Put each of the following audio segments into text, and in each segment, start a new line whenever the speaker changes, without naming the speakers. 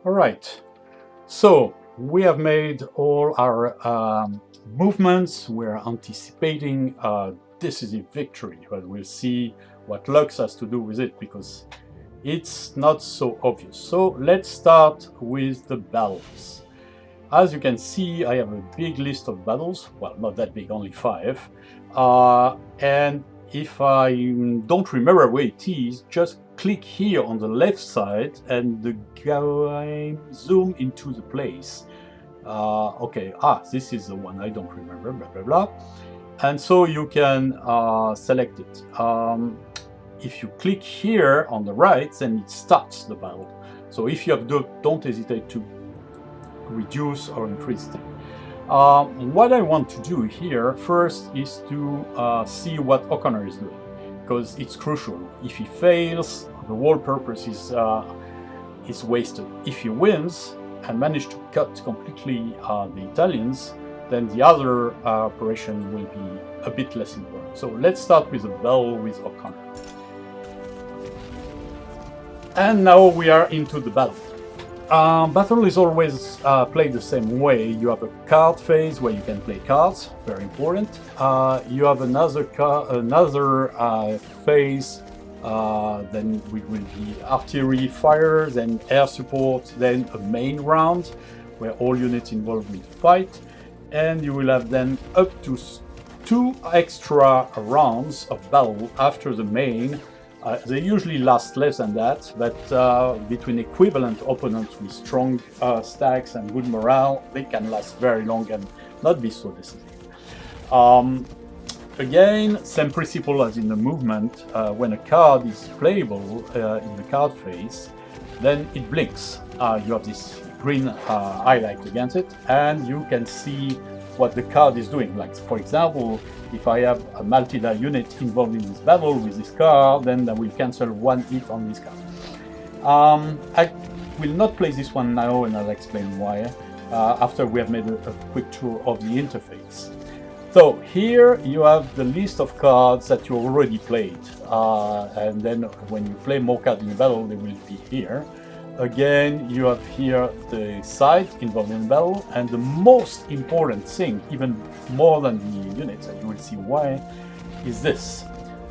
All right, so we have made all our movements. We're anticipating a decisive victory, but we'll see what Lux has to do with it because it's not so obvious. So let's start with the battles. As you can see, I have a big list of battles. Well, not that big, only 5. And if I don't remember where it is, just click here on the left side and the game zoom into the place. Okay, this is the one I don't remember, blah, blah, blah. And so you can select it. If you click here on the right, then it starts the battle. So if you have don't hesitate to reduce or increase it. What I want to do here first is to see what O'Connor is doing, because it's crucial. If he fails, the whole purpose is wasted. If he wins and manages to cut completely the Italians, then the other operation will be a bit less important. So let's start with a battle with O'Connor. And now we are into the battle. Battle is always played the same way. You have a card phase where you can play cards, very important. You have another phase, then it will be artillery fire, then air support, then a main round where all units involved will fight, and you will have then up to 2 extra rounds of battle after the main. They usually last less than that, but between equivalent opponents with strong stacks and good morale, they can last very long and not be so decisive. Again, same principle as in the movement. When a card is playable in the card phase, then it blinks. You have this green highlight against it, and you can see what the card is doing. Like, for example, if I have a multi-die unit involved in this battle with this card, then I will cancel 1 hit on this card. I will not play this one now, and I'll explain why after we have made a quick tour of the interface. So here you have the list of cards that you already played, and then when you play more cards in the battle, they will be here. Again, you have here the side involved in the battle, and the most important thing, even more than the units, and you will see why, is this.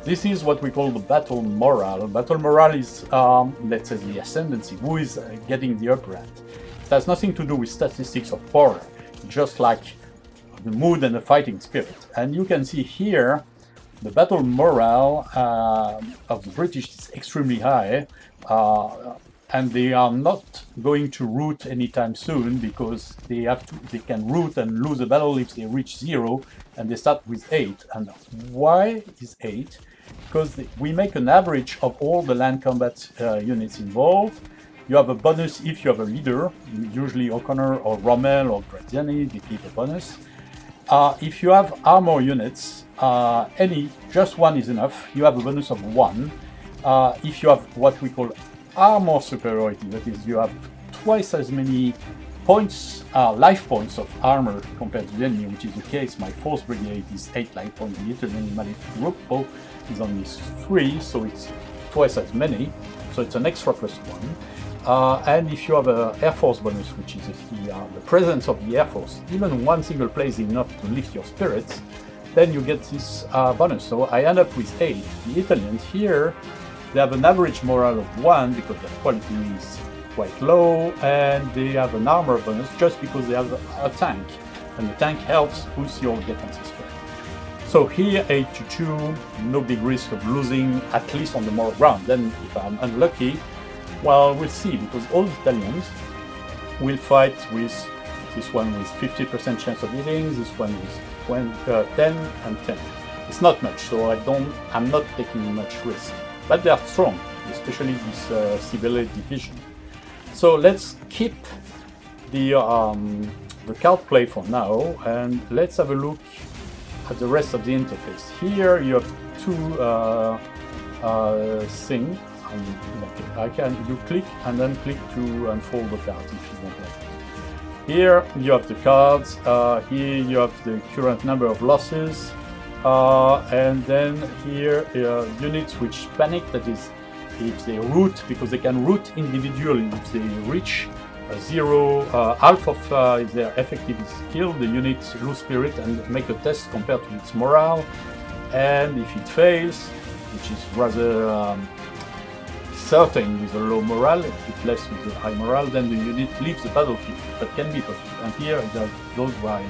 This is what we call the battle morale. Battle morale is, let's say, the ascendancy, who is getting the upper hand. It has nothing to do with statistics of power, just like the mood and the fighting spirit. And you can see here, the battle morale of the British is extremely high. And they are not going to rout anytime soon because they can rout and lose a battle if they reach 0, and they start with 8. And why is 8? Because we make an average of all the land combat units involved. You have a bonus if you have a leader, usually O'Connor or Rommel or Graziani, they give a bonus. If you have armor units, just 1 is enough, you have a bonus of 1. If you have what we call armor superiority, that is, you have twice as many points, life points of armor compared to the enemy, which is the case. My 4th brigade is 8 life points, the Italian Gruppo is only 3, so it's twice as many, so it's an extra +1. And if you have an Air Force bonus, which is the presence of the Air Force, even 1 single play is enough to lift your spirits, then you get this bonus. So I end up with 8. The Italians here, they have an average morale of 1 because their quality is quite low, and they have an armor bonus just because they have a tank, and the tank helps boost your defensive spirit. So here 8 to 2, no big risk of losing, at least on the moral ground. Then if I'm unlucky, well, we'll see, because all Italians will fight with this one with 50% chance of hitting, this one with 10 and 10. It's not much, so I'm not taking much risk. But they are strong, especially this civilian division. So let's keep the card play for now, and let's have a look at the rest of the interface. Here you have 2 things. You click and then click to unfold the cards if you want that. Here you have the cards. Here you have the current number of losses. And then here units which panic, that is, if they rout, because they can rout individually if they reach zero, half of their effective is killed, the units lose spirit and make a test compared to its morale. And if it fails, which is rather certain with a low morale, a bit less with a high morale, then the unit leaves the battlefield. That can be possible. And here it goes by.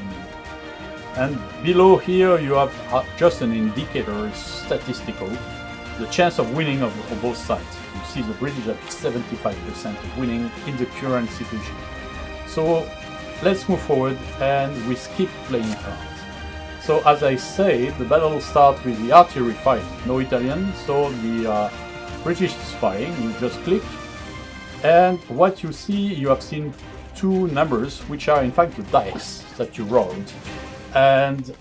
And below here you have just an indicator, statistical, the chance of winning of both sides. You see the British have 75% of winning in the current situation. So let's move forward and we skip playing cards. So as I say, the battle starts with the artillery fighting, no Italian, so the British is firing, you just click, and what you see, you have seen two numbers, which are in fact the dice that you rolled, and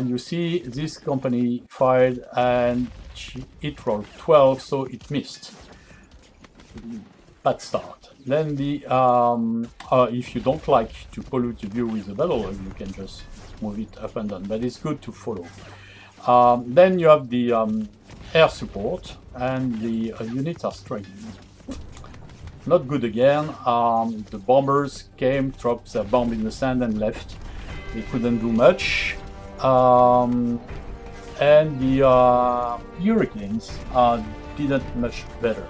you see this company fired and it rolled 12, so it missed. Bad start. Then the if you don't like to pollute the view with the battle, you can just move it up and down, but it's good to follow. Then you have the air support, and the units are striking. Not good again. The bombers came, dropped their bomb in the sand and left. They couldn't do much. And the hurricanes didn't much better.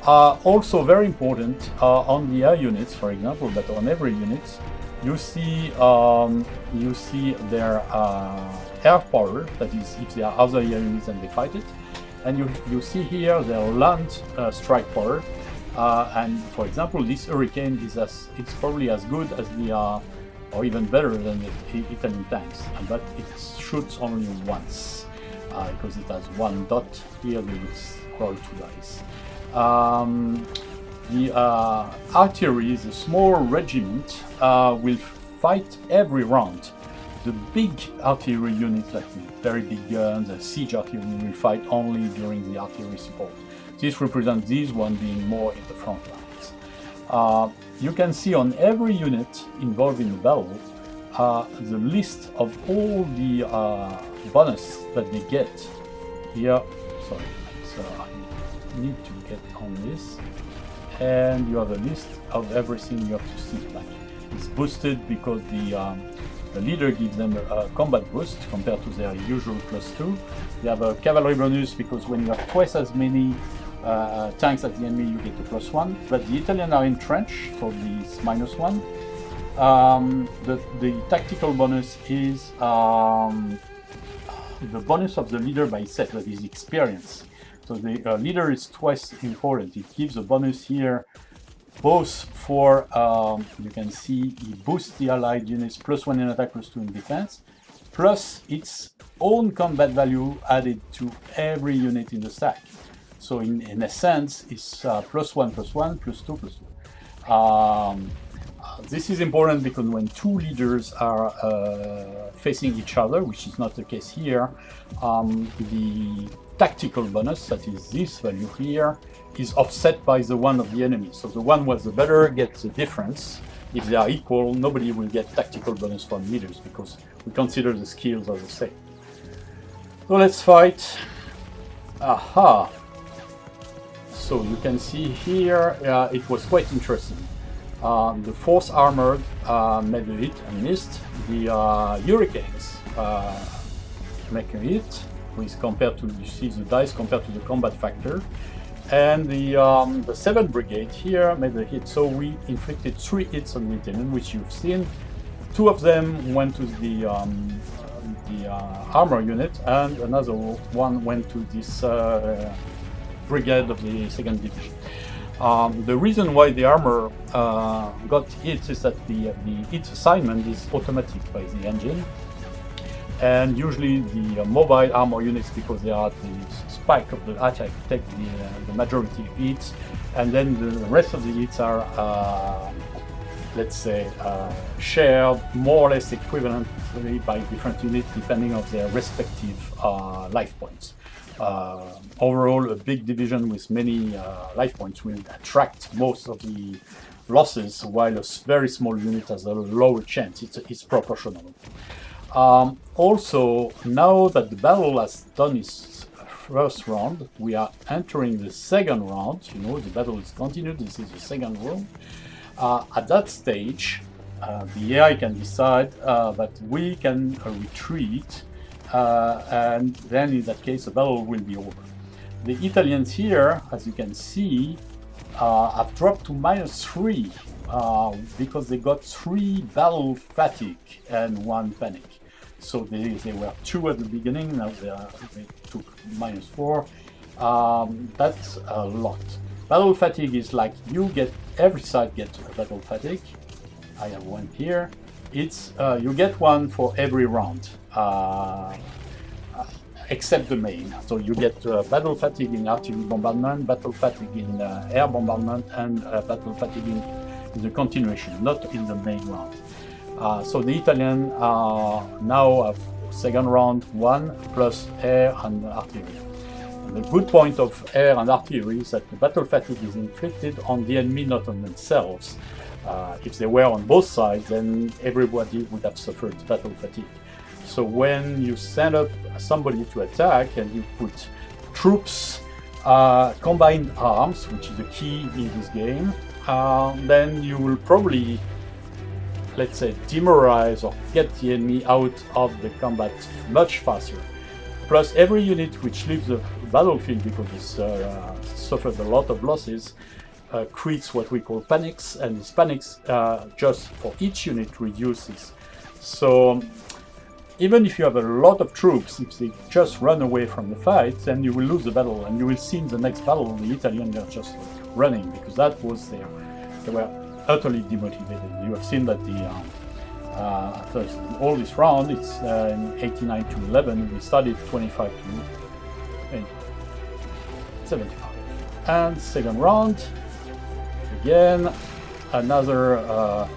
Also very important on the air units, for example, but on every unit, you see their air power. That is, if there are other air units and they fight it, and you see here their land strike power. And for example, this hurricane is it's probably as good as the or even better than the Italian tanks, but it shoots only once because it has one dot. Here they will roll two dice. The artillery, the small regiment, will fight every round. The big artillery units, like the very big guns, the siege artillery, will fight only during the artillery support. This represents these one being more in the front lines. You can see on every unit involved in the battle the list of all the bonus that they get. Here, sorry, so I need to get on this, and you have a list of everything you have to see. Like it's boosted because the leader gives them a combat boost compared to their usual +2. They have a cavalry bonus because when you have twice as many tanks as the enemy, you get a +1. But the Italians are entrenched, so this -1. The tactical bonus is the bonus of the leader by set, that is experience. So the leader is twice important. It gives a bonus here both for, you can see, he boosts the allied units +1 in attack, +2 in defense, plus its own combat value added to every unit in the stack. So in a sense, it's +1, +1, +2, +2. This is important because when two leaders are facing each other, which is not the case here, the tactical bonus, that is this value here, is offset by the one of the enemy. So the one was the better gets the difference. If they are equal, nobody will get tactical bonus from leaders because we consider the skills are the same. So let's fight. Aha! So you can see here, it was quite interesting. The 4th Armored made a hit and missed. The Hurricanes make a hit, with compared to, you see the dice compared to the combat factor. And the 7th Brigade here made a hit. So we inflicted 3 hits on the Italian, which you've seen. 2 of them went to the armor unit, and another one went to this brigade of the 2nd Division. The reason why the armor got hit is that the hit assignment is automatic by the engine, and usually the mobile armor units, because they are the spike of the attack, take the majority of hits, and then the rest of the hits are, let's say, shared more or less equivalently by different units depending on their respective life points. Overall, a big division with many life points will attract most of the losses, while a very small unit has a lower chance. It's proportional. Also, now that the battle has done its first round, we are entering the second round. You know, the battle is continued. This is the second round. At that stage, the AI can decide that we can retreat, and then in that case the battle will be over. The Italians here, as you can see, have dropped to -3 because they got 3 battle fatigue and 1 panic. So they were 2 at the beginning, now they took -4. That's a lot. Battle fatigue is like every side gets a battle fatigue. I have one here. It's you get one for every round, except the main. So you get battle fatigue in artillery bombardment, battle fatigue in air bombardment, and battle fatigue in the continuation, not in the main round. So the Italian now have second round 1 plus air and artillery. And the good point of air and artillery is that the battle fatigue is inflicted on the enemy, not on themselves. If they were on both sides, then everybody would have suffered battle fatigue. So when you send up somebody to attack and you put troops, combined arms, which is the key in this game, then you will probably, let's say, demoralize or get the enemy out of the combat much faster. Plus, every unit which leaves the battlefield because it's suffered a lot of losses creates what we call panics, and these panics just for each unit reduces. So even if you have a lot of troops, if they just run away from the fight, then you will lose the battle, and you will see in the next battle the Italians are just running, because that was they were utterly demotivated. You have seen that first, all this round, it's in 89 to 11, we started 25 to 75. And second round, again, another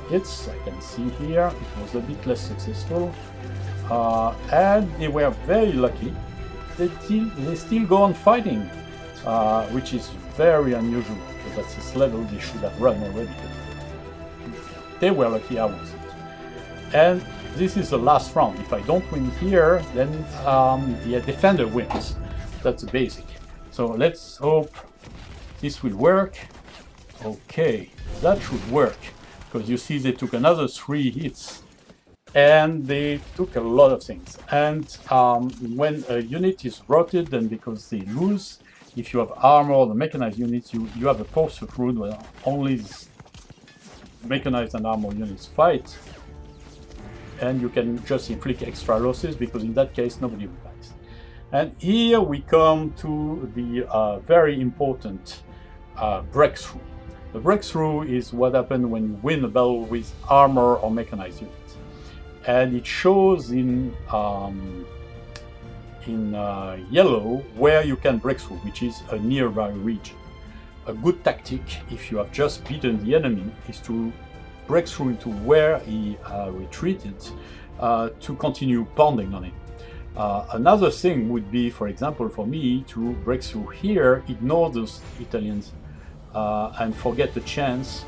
hits, I can see here, it was a bit less successful. And they were very lucky. They still go on fighting, which is very unusual, because at this level they should have run already. They were lucky, I wasn't. And this is the last round. If I don't win here, then the defender wins. That's the basic. So let's hope this will work. Okay, that should work, because you see they took another 3 hits. And they took a lot of things. And when a unit is routed, then because they lose, if you have armor or the mechanized units, you have a pursuit route where only mechanized and armor units fight. And you can just inflict extra losses, because in that case nobody dies. And here we come to the very important breakthrough. The breakthrough is what happened when you win a battle with armor or mechanized units. And it shows in yellow where you can break through, which is a nearby region. A good tactic, if you have just beaten the enemy, is to break through into where he retreated to continue pounding on him. Another thing would be, for example, for me to break through here, ignore those Italians and forget the chance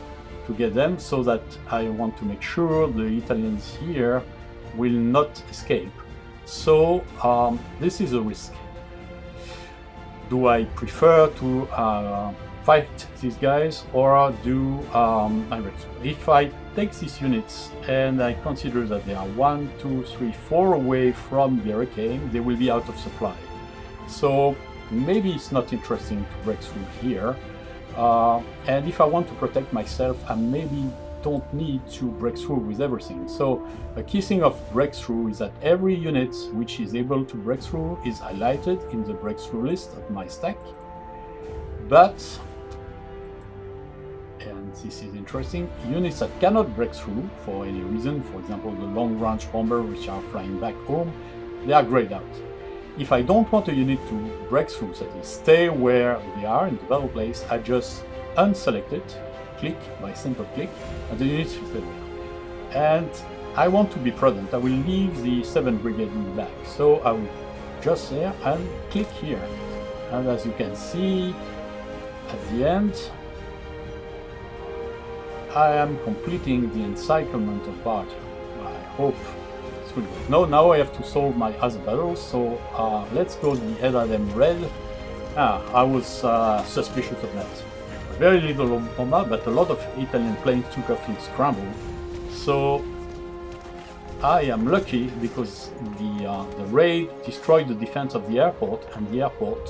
to get them, so that I want to make sure the Italians here will not escape. So this is a risk. Do I prefer to fight these guys, or do if I take these units and I consider that they are 1, 2, 3, 4 away from the hurricane, they will be out of supply. So maybe it's not interesting to break through here. And if I want to protect myself, I maybe don't need to break through with everything. So a key thing of breakthrough is that every unit which is able to break through is highlighted in the breakthrough list of my stack. But, and this is interesting, units that cannot break through for any reason, for example the long range bomber which are flying back home, they are grayed out. If I don't want a unit to break through, that is, stay where they are in the battle place, I just unselect it, click by simple click, and the unit will stay there. And I want to be prudent, I will leave the 7th Brigade in the back. So I will just there and click here. And as you can see, at the end, I am completing the encirclement of Barani. I hope this will work. Now I have to solve my other battles, so let's go to the Adem red. I was suspicious of that. very little bombard, but a lot of Italian planes took off in scramble. So I am lucky because the raid destroyed the defense of the airport, and the airport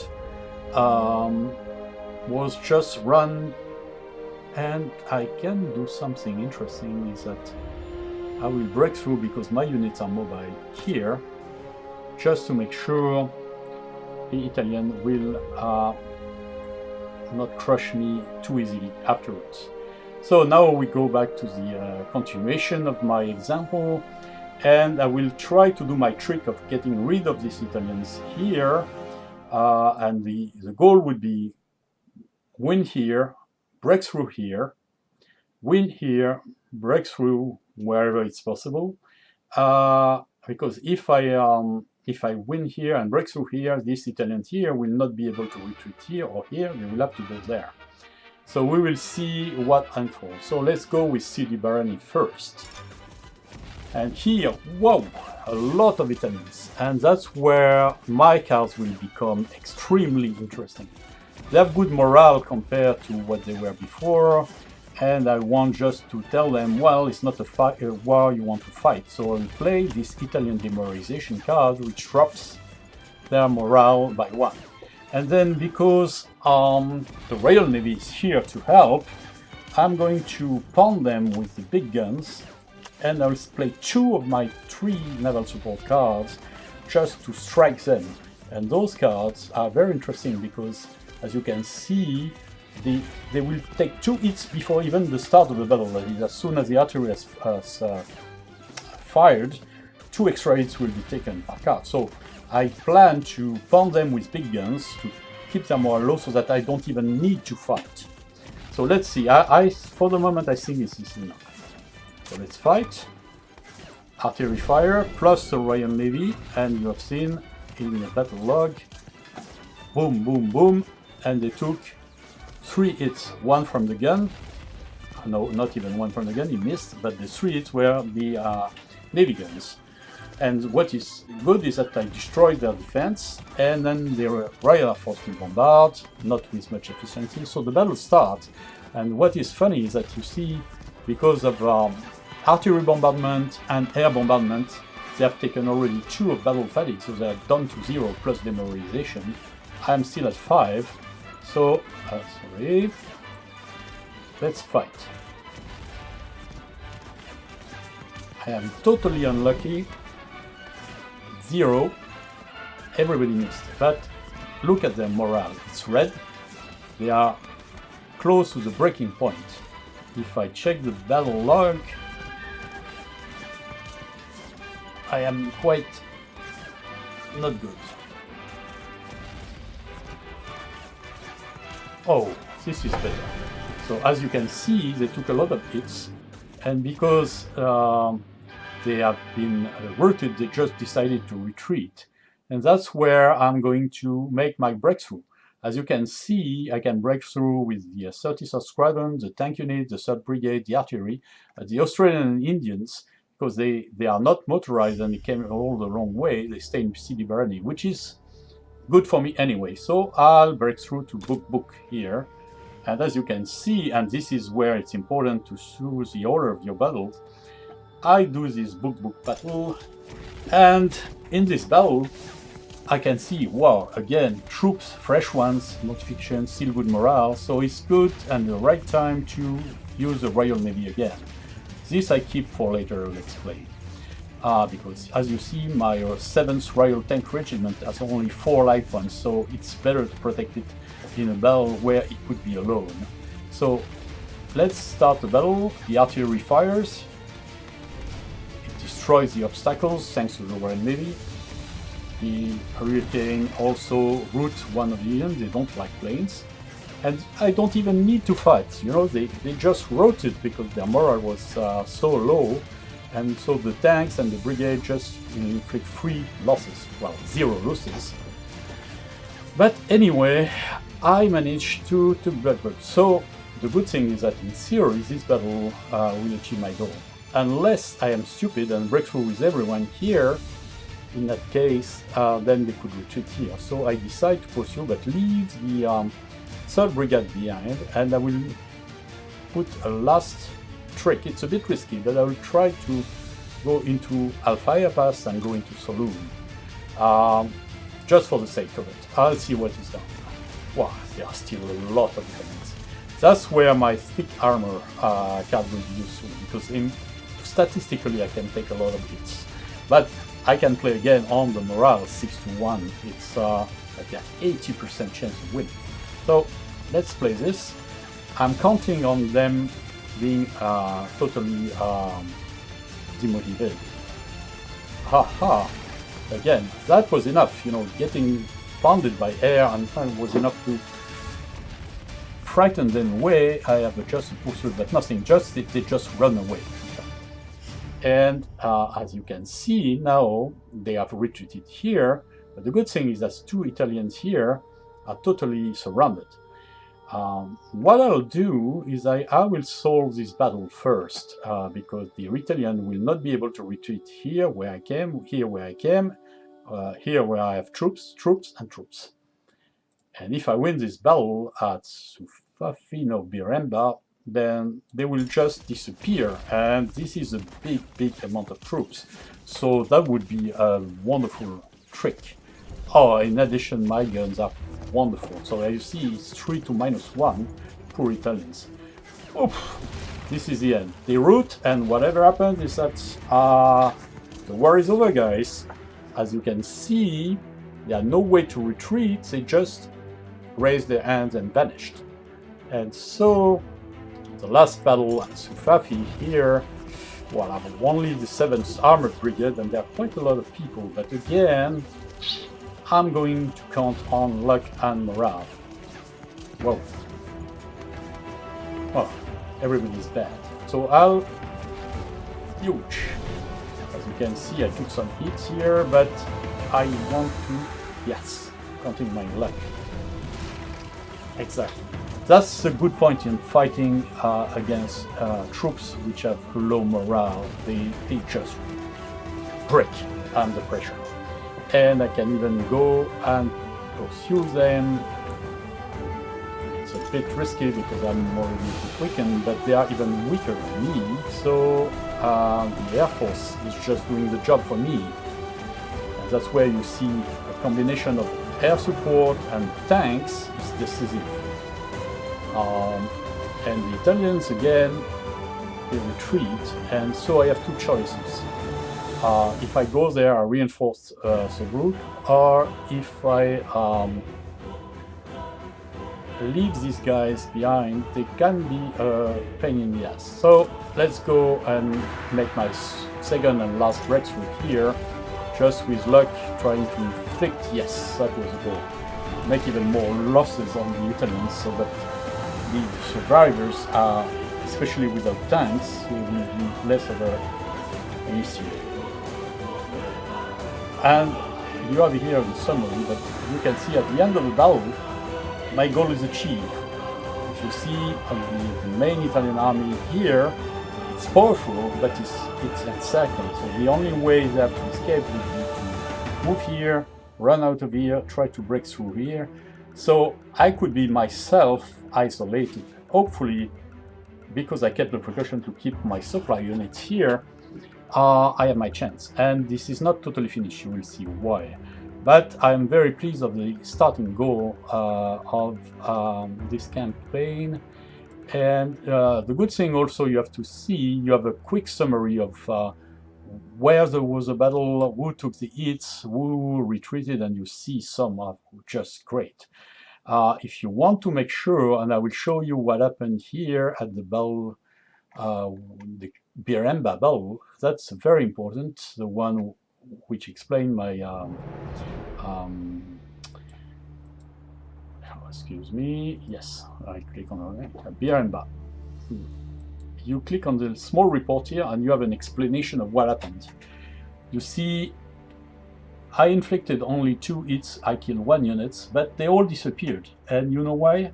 was just run. And I can do something interesting, is that I will break through because my units are mobile here, just to make sure the Italian will not crush me too easily afterwards. So now we go back to the continuation of my example, and I will try to do my trick of getting rid of these Italians here, and the goal would be win here, break through here, win here, break through wherever it's possible, because if I win here and break through here, these Italians here will not be able to retreat here or here, they will have to go there. So we will see what unfolds. So let's go with Sidi Barani first. And here, whoa, a lot of Italians. And that's where my cards will become extremely interesting. They have good morale compared to what they were before, and I want just to tell them, well, it's not a war you want to fight. So I'll play this Italian demoralization card, which drops their morale by 1. And then because the Royal Navy is here to help, I'm going to pound them with the big guns, and I'll play 2 of my 3 naval support cards just to strike them. And those cards are very interesting because, as you can see, they will take 2 hits before even the start of the battle. That is, as soon as the artillery has fired, 2 extra hits will be taken per card. So I plan to pound them with big guns to keep them more low so that I don't even need to fight. So let's see. For the moment, I think this is enough. So let's fight. Artillery fire plus the Royal Navy, and you have seen in the battle log, boom, boom, boom, and they took 3 hits, 1 from the gun. No, not even 1 from the gun, he missed, but the 3 hits were the Navy guns. And what is good is that I destroyed their defense, and then the Royal Air Force will bombard, not with much efficiency, so the battle starts. And what is funny is that you see, because of artillery bombardment and air bombardment, they have taken already 2 of battle fatigue, so they are down to 0 plus demoralization. I am still at 5, so, sorry, let's fight. I am totally unlucky, 0, everybody missed, but look at their morale, it's red, they are close to the breaking point. If I check the battle log, I am quite not good. Oh, this is better. So as you can see, they took a lot of hits, and because they have been routed, they just decided to retreat. And that's where I'm going to make my breakthrough. As you can see, I can break through with the 33rd Squadron, the tank unit, the 3rd Brigade, the artillery, the Australian and Indians, because they are not motorized and they came all the wrong way, they stay in Sidi Barani, which is good for me anyway. So I'll break through to book here. And as you can see, and this is where it's important to choose the order of your battles, I do this book battle, and in this battle I can see, wow, again, troops, fresh ones, notifications, still good morale, so it's good and the right time to use the Royal Navy again. This I keep for later let's play. Because as you see, my 7th Royal Tank Regiment has only 4 life points, so it's better to protect it in a battle where it could be alone. So let's start the battle. The artillery fires. It destroys the obstacles thanks to the Royal Navy. The hurricane also routes one of the Indians, they don't like planes. And I don't even need to fight, you know, they just rotated because their morale was so low. And so the tanks and the brigade just inflict 3 losses, well, 0 losses. But anyway, I managed to break. So the good thing is that in theory, this battle will achieve my goal. Unless I am stupid and break through with everyone here, in that case, then they could retreat here. So I decide to pursue, but leave the 3rd Brigade behind, and I will put a last trick. It's a bit risky, but I will try to go into Al-Faya Pass and go into Sollum, just for the sake of it. I'll see what is done. Wow, there are still a lot of Italians. That's where my thick armor card will be useful, because statistically I can take a lot of hits. But I can play again on the morale 6-1. It's like an 80% chance of winning. So let's play this. I'm counting on them being totally demotivated. Haha! Again, that was enough. You know, getting pounded by air and time was enough to frighten them away. I have adjusted pursuit, but nothing. Just they just run away. And as you can see now, they have retreated here. But the good thing is that 2 Italians here are totally surrounded. What I'll do is I will solve this battle first, because the Italian will not be able to retreat here where I came, here where I came, here where I have troops, and troops. And if I win this battle at Sufafi, no, Biremba, then they will just disappear, and this is a big amount of troops. So that would be a wonderful trick. Oh, in addition, my guns are wonderful. So as you see, it's 3 to -1. Poor Italians. Oof. This is the end. They rout, and whatever happened is that the war is over, guys. As you can see, there are no way to retreat. They just raised their hands and vanished. And so the last battle at Sufafi here, well, I have only the 7th Armored Brigade, and there are quite a lot of people. But again, I'm going to count on luck and morale. Whoa. Oh, everybody's bad. So I'll... Huge. As you can see, I took some hits here, but I want to... Yes, counting my luck. Exactly. That's a good point in fighting against troops which have low morale. They just break under pressure. And I can even go and pursue them. It's a bit risky because I'm already weakened, but they are even weaker than me. So the Air Force is just doing the job for me. And that's where you see a combination of air support and tanks is decisive. And the Italians, again, they retreat, and so I have 2 choices. If I go there, I reinforce the route, or if I leave these guys behind, they can be a pain in the ass. So let's go and make my 2nd and last breakthrough here, just with luck, trying to inflict, yes, that was the goal. Make even more losses on the Italians, so that the survivors, especially without tanks, will be less of an issue. And you have here the summary, but you can see at the end of the battle, my goal is achieved. If you see on the main Italian army here, it's powerful, but it's encircled. So the only way they have to escape would be to move here, run out of here, try to break through here. So I could be myself isolated. Hopefully, because I kept the precaution to keep my supply units here, I have my chance. And this is not totally finished, you will see why. But I'm very pleased of the starting goal of this campaign. And the good thing also you have to see, you have a quick summary of where there was a battle, who took the hits, who retreated, and you see some are just great. If you want to make sure, and I will show you what happened here at the battle, the Biremba battle, that's very important, the one which explained my, excuse me, yes, I click on Biremba. You click on the small report here and you have an explanation of what happened. You see, I inflicted only 2 hits, I killed 1 unit, but they all disappeared. And you know why?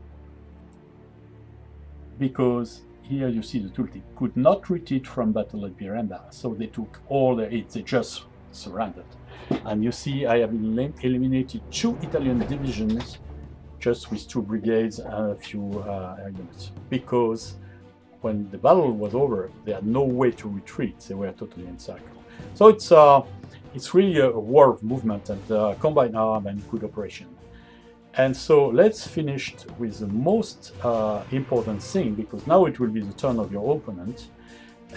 Because here you see the tooltip could not retreat from battle at Biremba, so they took all their hits, they just surrendered. And you see I have eliminated 2 Italian divisions just with 2 brigades and a few air units, because when the battle was over, they had no way to retreat. They were totally encircled. So it's really a war of movement and combined arm and good operation. And so let's finish with the most important thing, because now it will be the turn of your opponent,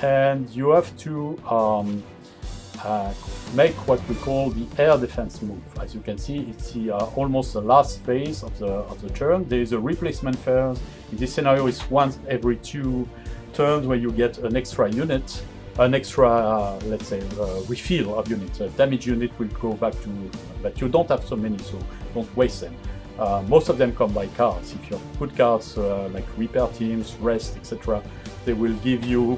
and you have to make what we call the air defense move. As you can see, it's almost the last phase of the turn. There is a replacement phase. In this scenario, it's once every 2 turns where you get an extra unit, an extra, let's say, refill of units. A damage unit will go back to, but you don't have so many, so don't waste them. Most of them come by cards. If you have good cards like repair teams, rest, etc., they will give you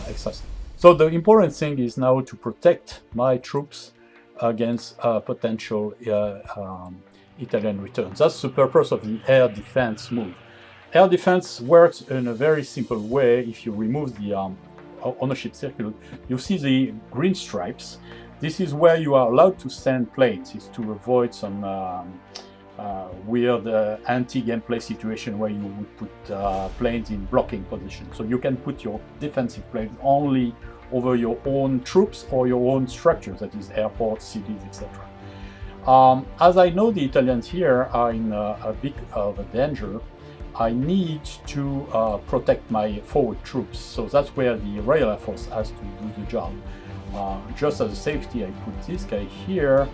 extra. So the important thing is now to protect my troops against potential Italian returns. That's the purpose of the air defense move. Air defense works in a very simple way. If you remove the ownership circle, you see the green stripes. This is where you are allowed to send planes. It's to avoid some weird anti-gameplay situation where you would put planes in blocking position. So you can put your defensive planes only over your own troops or your own structures, that is airports, cities, etc. As I know the Italians here are in a big of a danger, I need to protect my forward troops. So that's where the Royal Air Force has to do the job. Just as a safety, I put this guy here.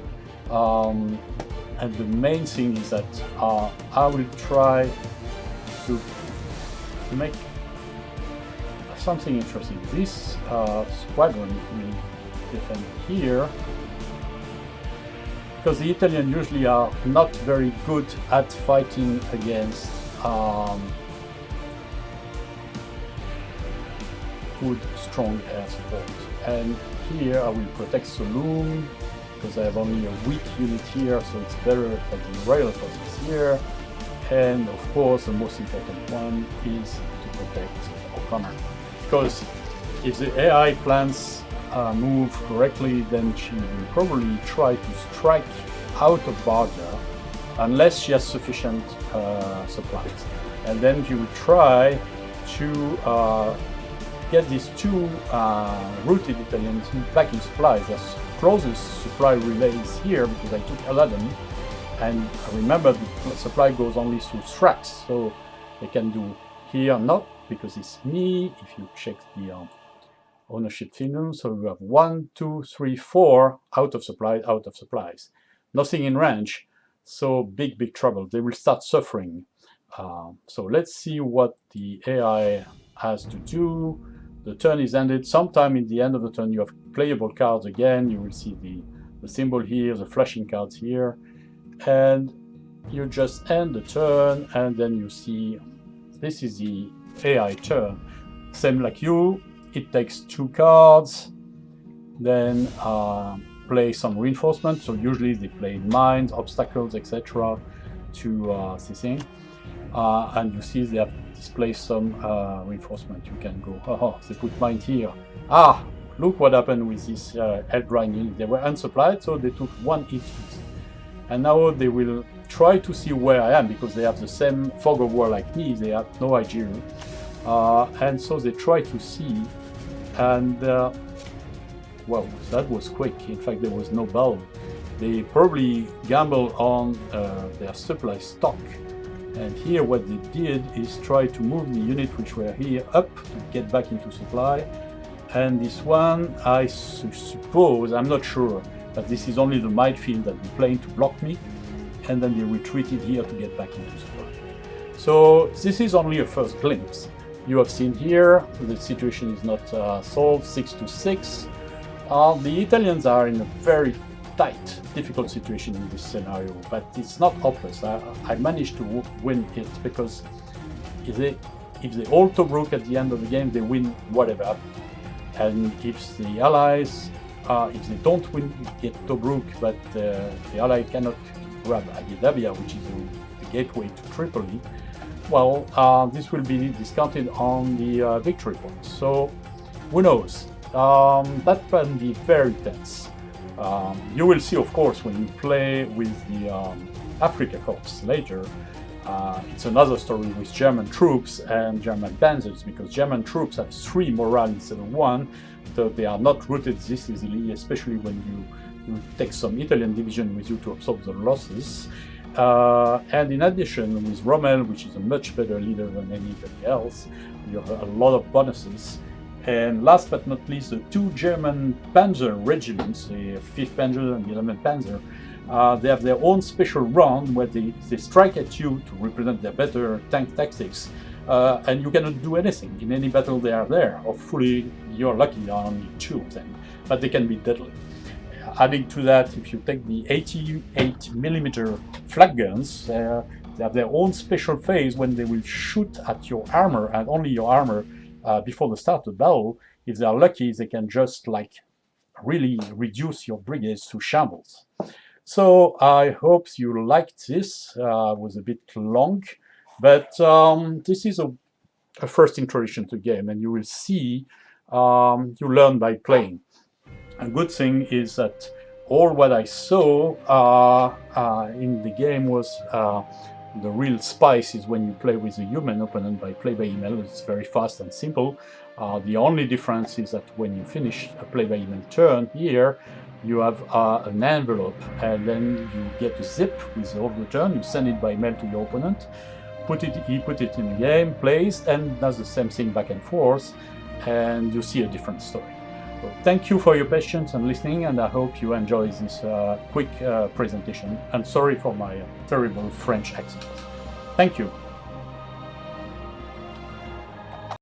And the main thing is that I will try to make something interesting. This squadron will defend here, because the Italians usually are not very good at fighting against good, strong air support. And here I will protect Sollum, because I have only a weak unit here, so it's better that the Royal Forces here. And of course, the most important one is to protect O'Connor, because if the AI plans move correctly, then she will probably try to strike out of border unless she has sufficient supplies, and then she will try to get these 2 routed Italians back in supplies. There's closest supply relays here because I took Adem, and remember the supply goes only through tracks, so they can do here not, because it's me. If you check the ownership film, so we have 1, 2, 3, 4 out of supplies, nothing in range, so big trouble. They will start suffering. So let's see what the AI has to do. The turn is ended. Sometime in the end of the turn you have playable cards again. You will see the symbol here, the flashing cards here, and you just end the turn, and then you see this is the AI turn. Same like you, it takes 2 cards, then play some reinforcement. So usually they play mines, obstacles, etc. to this thing, and you see they have display some reinforcement. You can go, oh, they put mine here. Ah, look what happened with this Eldrine unit. They were unsupplied, so they took 1 each. And now they will try to see where I am, because they have the same fog of war like me. They have no idea. And so they try to see, and well, that was quick. In fact, there was no battle. They probably gambled on their supply stock. And here what they did is try to move the unit which were here up to get back into supply. And this one, I suppose, I'm not sure, but this is only the might field that they're playing to block me. And then they retreated here to get back into supply. So this is only a first glimpse. You have seen here, the situation is not solved, 6-6. The Italians are in a very tight, difficult situation in this scenario, but it's not hopeless. I managed to win it, because if they all Tobruk at the end of the game, they win whatever. And if the allies, if they don't win, get Tobruk, but the ally cannot grab Agidabia, which is the gateway to Tripoli, well, this will be discounted on the victory points. So who knows? That can be very tense. You will see, of course, when you play with the Afrika Korps later, it's another story with German troops and German panzers, because German troops have 3 morale instead of 1, so they are not routed this easily, especially when you take some Italian division with you to absorb the losses. And in addition, with Rommel, which is a much better leader than anybody else, you have a lot of bonuses. And last but not least, the 2 German panzer regiments, the 5th Panzer and the 11th Panzer, they have their own special round where they strike at you to represent their better tank tactics, and you cannot do anything. In any battle they are there. Hopefully you're lucky, there are only 2 of them, but they can be deadly. Adding to that, if you take the 88mm flak guns, they have their own special phase when they will shoot at your armor, and only your armor, before the start of the battle. If they are lucky, they can just like really reduce your brigades to shambles. So I hope you liked this. It was a bit long, but this is a first introduction to the game, and you will see you learn by playing. A good thing is that all what I saw in the game was the real spice is when you play with a human opponent by play-by-email. It's very fast and simple. The only difference is that when you finish a play-by-email turn here, you have an envelope, and then you get a zip with all the turn. You send it by mail to your opponent. He put it in the game, plays, and does the same thing back and forth, and you see a different story. So thank you for your patience and listening, and I hope you enjoy this quick presentation. And sorry for my terrible French accent. Thank you.